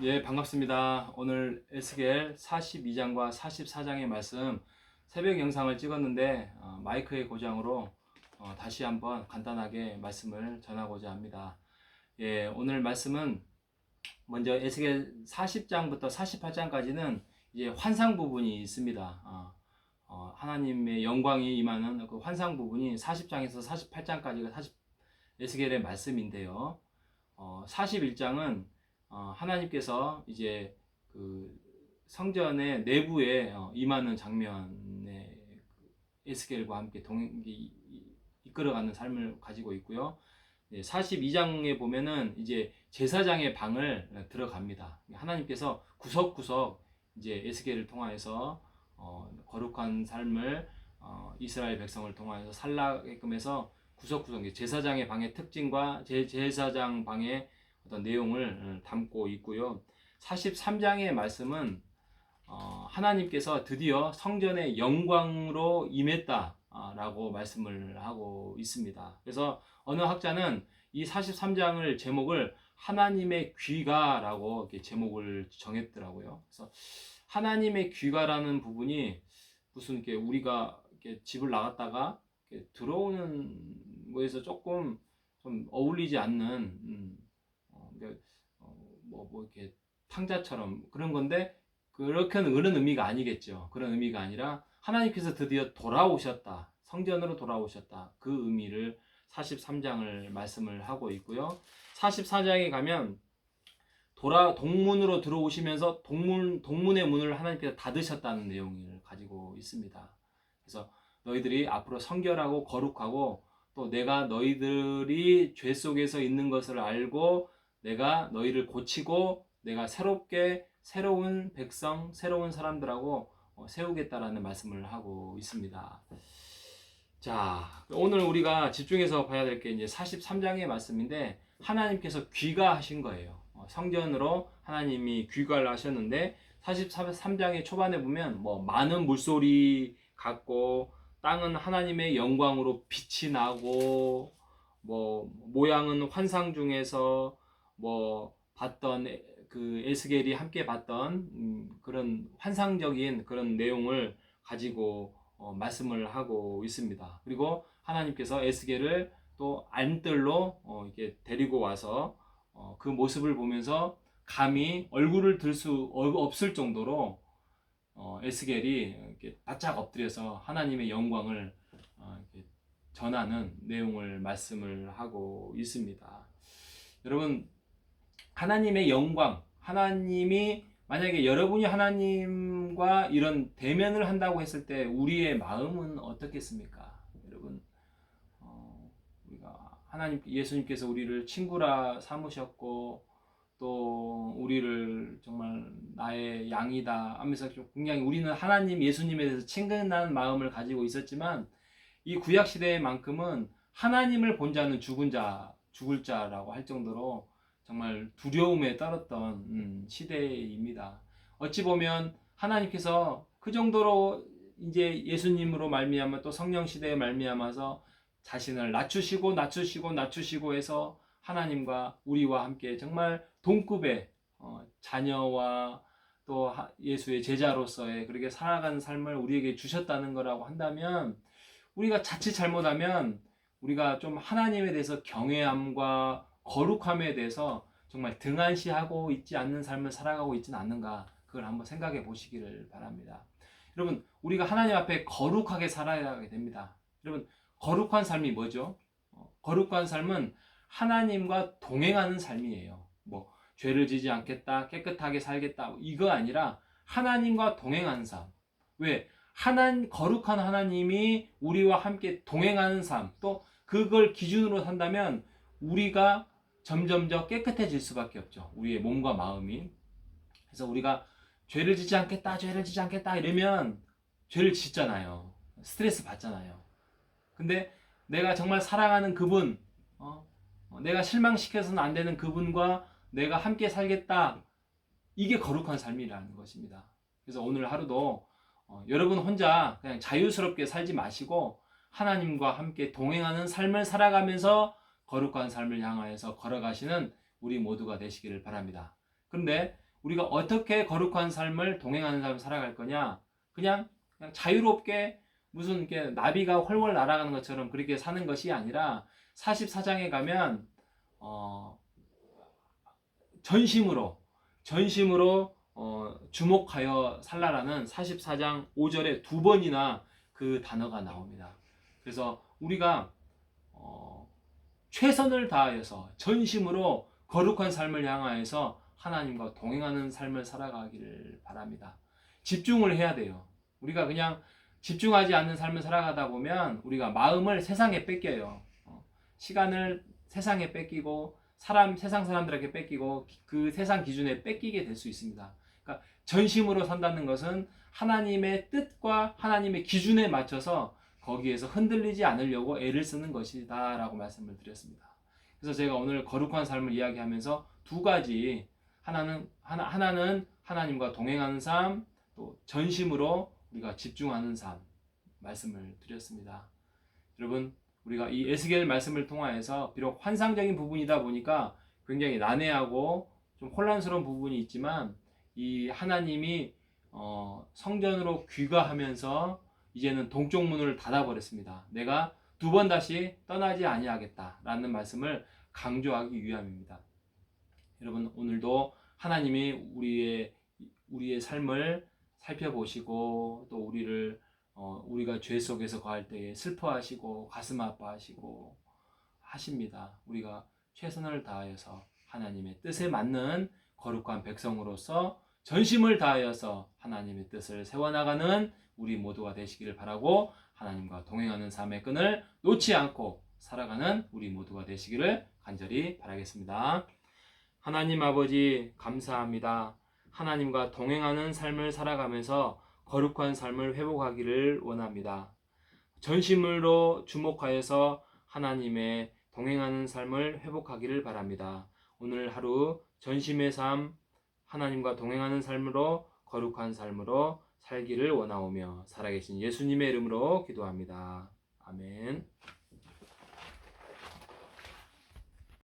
예, 반갑습니다. 오늘 에스겔 42장과 44장의 말씀 새벽 영상을 찍었는데 마이크의 고장으로 다시 한번 간단하게 말씀을 전하고자 합니다. 예, 오늘 말씀은 먼저 에스겔 40장부터 48장까지는 이제 환상 부분이 있습니다. 하나님의 영광이 임하는 그 환상 부분이 40장에서 48장까지가 에스겔의 말씀인데요. 41장은 하나님께서 이제 그 성전의 내부에 임하는 장면에 에스겔과 함께 이끌어가는 삶을 가지고 있고요. 42장에 보면은 이제 제사장의 방을 들어갑니다. 하나님께서 구석구석 이제 에스겔을 통하여서 거룩한 삶을 이스라엘 백성을 통하여서 살라게끔 해서 구석구석 제사장의 방의 특징과 제사장 방의 어떤 내용을 담고 있고요. 43장의 말씀은 하나님께서 드디어 성전의 영광으로 임했다라고 말씀을 하고 있습니다. 그래서 어느 학자는 이 43장을 제목을 하나님의 귀가라고 이렇게 제목을 정했더라고요. 그래서 하나님의 귀가라는 부분이 무슨 이렇게 우리가 이렇게 집을 나갔다가 이렇게 들어오는 거에서 조금 좀 어울리지 않는 뭐 이렇게 탕자처럼 그런 건데 그런 의미가 아니겠죠. 그런 의미가 아니라 하나님께서 드디어 돌아오셨다. 성전으로 돌아오셨다. 그 의미를 43장을 말씀을 하고 있고요. 44장에 가면 동문으로 들어오시면서 동문의 문을 하나님께서 닫으셨다는 내용을 가지고 있습니다. 그래서 너희들이 앞으로 성결하고 거룩하고 또 내가 너희들이 죄 속에서 있는 것을 알고 내가 너희를 고치고 내가 새로운 백성, 새로운 사람들하고 세우겠다라는 말씀을 하고 있습니다. 자, 오늘 우리가 집중해서 봐야 될 게 이제 43장의 말씀인데 하나님께서 귀가하신 거예요. 성전으로 하나님이 귀가를 하셨는데 43장의 초반에 보면 뭐 많은 물소리 같고 땅은 하나님의 영광으로 빛이 나고 뭐 모양은 환상 중에서 뭐 봤던 그 에스겔이 함께 봤던 그런 환상적인 그런 내용을 가지고 말씀을 하고 있습니다. 그리고 하나님께서 에스겔을 또 안뜰로 이렇게 데리고 와서 그 모습을 보면서 감히 얼굴을 들 수 없을 정도로 에스겔이 이렇게 바짝 엎드려서 하나님의 영광을 이렇게 전하는 내용을 말씀을 하고 있습니다. 여러분, 하나님의 영광, 하나님이 만약에 여러분이 하나님과 이런 대면을 한다고 했을 때 우리의 마음은 어떻겠습니까? 여러분, 우리가 예수님께서 우리를 친구라 삼으셨고 또 우리를 정말 나의 양이다 하면서 굉장히 우리는 하나님 예수님에 대해서 친근한 마음을 가지고 있었지만 이 구약 시대만큼은 하나님을 본 자는 죽을 자라고 할 정도로 정말 두려움에 떨었던 시대입니다. 어찌 보면 하나님께서 그 정도로 이제 예수님으로 말미암아 또 성령 시대에 말미암아서 자신을 낮추시고 해서 하나님과 우리와 함께 정말 동급의 자녀와 또 예수의 제자로서의 그렇게 살아가는 삶을 우리에게 주셨다는 거라고 한다면 우리가 자칫 잘못하면 우리가 좀 하나님에 대해서 경외함과 거룩함에 대해서 정말 등한시하고 있지 않는 삶을 살아가고 있지는 않는가, 그걸 한번 생각해 보시기를 바랍니다. 여러분, 우리가 하나님 앞에 거룩하게 살아야 됩니다. 여러분, 거룩한 삶이 뭐죠? 거룩한 삶은 하나님과 동행하는 삶이에요. 뭐 죄를 지지 않겠다, 깨끗하게 살겠다, 이거 아니라 하나님과 동행하는 삶. 왜? 거룩한 하나님이 우리와 함께 동행하는 삶, 또 그걸 기준으로 산다면 우리가 점점 더 깨끗해질 수밖에 없죠. 우리의 몸과 마음이. 그래서 우리가 죄를 짓지 않겠다 이러면 죄를 짓잖아요. 스트레스 받잖아요. 근데 내가 정말 사랑하는 그분, 내가 실망시켜서는 안 되는 그분과 내가 함께 살겠다. 이게 거룩한 삶이라는 것입니다. 그래서 오늘 하루도 여러분 혼자 그냥 자유스럽게 살지 마시고 하나님과 함께 동행하는 삶을 살아가면서 거룩한 삶을 향하여서 걸어가시는 우리 모두가 되시기를 바랍니다. 그런데 우리가 어떻게 거룩한 삶을 동행하는 삶을 살아갈 거냐? 그냥 자유롭게 무슨 이렇게 나비가 훨훨 날아가는 것처럼 그렇게 사는 것이 아니라 44장에 가면 전심으로 주목하여 살라라는 44장 5절에 두 번이나 그 단어가 나옵니다. 그래서 우리가 최선을 다하여서 전심으로 거룩한 삶을 향하여서 하나님과 동행하는 삶을 살아가기를 바랍니다. 집중을 해야 돼요. 우리가 그냥 집중하지 않는 삶을 살아가다 보면 우리가 마음을 세상에 뺏겨요. 시간을 세상에 뺏기고 세상 사람들에게 뺏기고 그 세상 기준에 뺏기게 될 수 있습니다. 그러니까 전심으로 산다는 것은 하나님의 뜻과 하나님의 기준에 맞춰서 거기에서 흔들리지 않으려고 애를 쓰는 것이다 라고 말씀을 드렸습니다. 그래서 제가 오늘 거룩한 삶을 이야기하면서 두 가지, 하나는 하나님과 동행하는 삶, 또 전심으로 우리가 집중하는 삶 말씀을 드렸습니다. 여러분, 우리가 이 에스겔 말씀을 통하여서 비록 환상적인 부분이다 보니까 굉장히 난해하고 좀 혼란스러운 부분이 있지만 이 하나님이 성전으로 귀가하면서 이제는 동쪽 문을 닫아버렸습니다. 내가 두 번 다시 떠나지 아니하겠다라는 말씀을 강조하기 위함입니다. 여러분, 오늘도 하나님이 우리의 삶을 살펴보시고 또 우리가 죄 속에서 거할 때에 슬퍼하시고 가슴 아파하시고 하십니다. 우리가 최선을 다하여서 하나님의 뜻에 맞는 거룩한 백성으로서 전심을 다하여서 하나님의 뜻을 세워나가는 우리 모두가 되시기를 바라고, 하나님과 동행하는 삶의 끈을 놓지 않고 살아가는 우리 모두가 되시기를 간절히 바라겠습니다. 하나님 아버지, 감사합니다. 하나님과 동행하는 삶을 살아가면서 거룩한 삶을 회복하기를 원합니다. 전심으로 주목하여서 하나님의 동행하는 삶을 회복하기를 바랍니다. 오늘 하루 전심의 삶, 하나님과 동행하는 삶으로 거룩한 삶으로 살기를 원하오며 살아계신 예수님의 이름으로 기도합니다. 아멘.